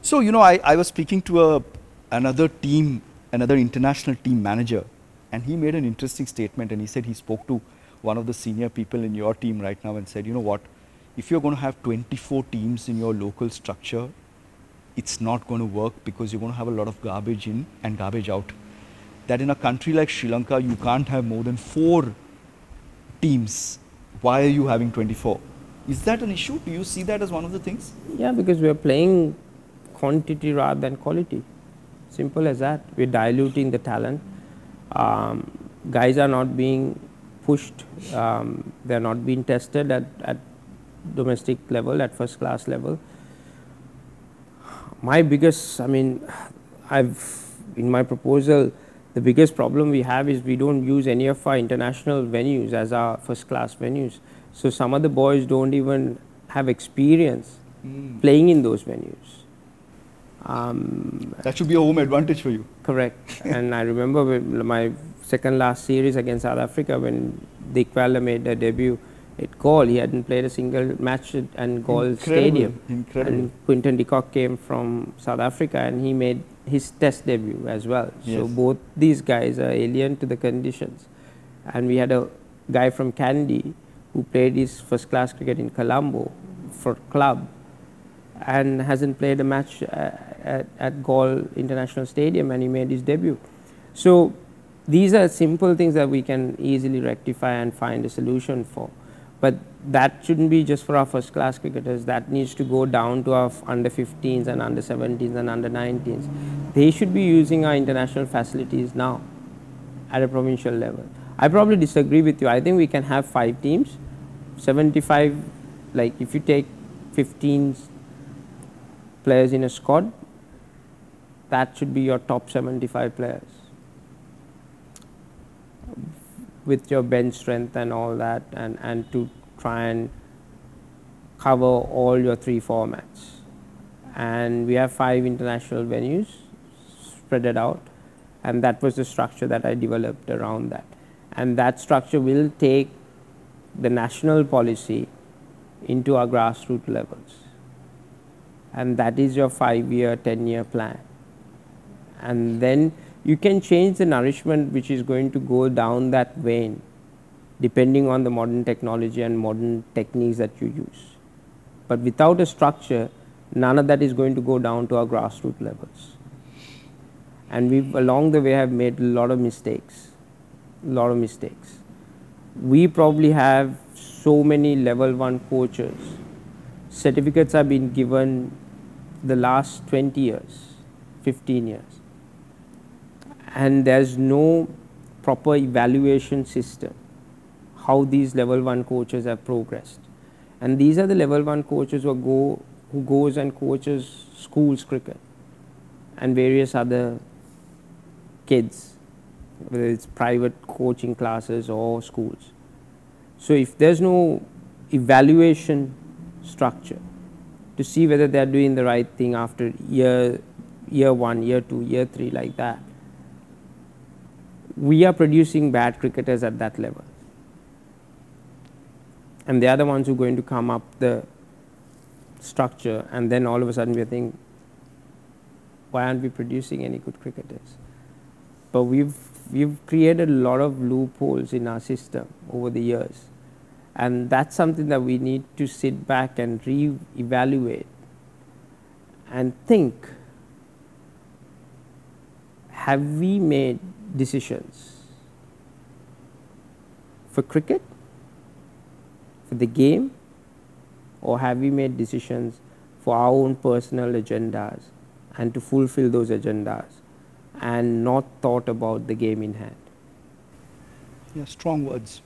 So, you know, I was speaking to another international team manager, and he made an interesting statement, and he said he spoke to one of the senior people in your team right now and said, you know what, if you're going to have 24 teams in your local structure, it's not going to work because you're going to have a lot of garbage in and garbage out. That in a country like Sri Lanka, you can't have more than 4 teams. Why are you having 24? Is that an issue? Do you see that as one of the things? Yeah, because we're playing quantity rather than quality. Simple as that. We're diluting the talent. Guys are not being pushed. They're not being tested at domestic level, at first class level. My biggest, in my proposal, the biggest problem we have is we don't use any of our international venues as our first class venues. So some of the boys don't even have experience playing in those venues. That should be a home advantage for you. Correct. And I remember my second last series against South Africa when Dick Waller made a debut at Gaul. He hadn't played a single match at Gaul Stadium. Incredible. And Quinton de Kock came from South Africa and he made his test debut as well. Yes. So both these guys are alien to the conditions. And we had a guy from Kandy who played his first class cricket in Colombo for club and hasn't played a match at Gaul International Stadium, and he made his debut. So these are simple things that we can easily rectify and find a solution for. But that shouldn't be just for our first class cricketers. That needs to go down to our under 15s and under 17s and under 19s. They should be using our international facilities now at a provincial level. I probably disagree with you. I think we can have 5 teams, 75, like if you take 15 players in a squad, that should be your top 75 players with your bench strength and all that, and to try and cover all your 3 formats. And we have 5 international venues spread it out, and that was the structure that I developed around that. And that structure will take the national policy into our grassroots levels. And that is your 5-year, 10-year plan. And then you can change the nourishment which is going to go down that vein depending on the modern technology and modern techniques that you use. But without a structure, none of that is going to go down to our grassroots levels. And we've along the way have made a lot of mistakes, We probably have so many level 1 coaches. Certificates have been given the last 20 years, 15 years. And there's no proper evaluation system how these level 1 coaches have progressed. And these are the level 1 coaches who goes and coaches schools cricket and various other kids, whether it's private coaching classes or schools. So if there's no evaluation structure to see whether they're doing the right thing after year 1, year 2, year 3, like that, we are producing bad cricketers at that level. And they are the ones who are going to come up the structure, and then all of a sudden we think, why aren't we producing any good cricketers? But we've created a lot of loopholes in our system over the years. And that's something that we need to sit back and re-evaluate and think, have we made decisions for cricket, for the game, or have we made decisions for our own personal agendas and to fulfill those agendas and not thought about the game in hand? Yeah, strong words.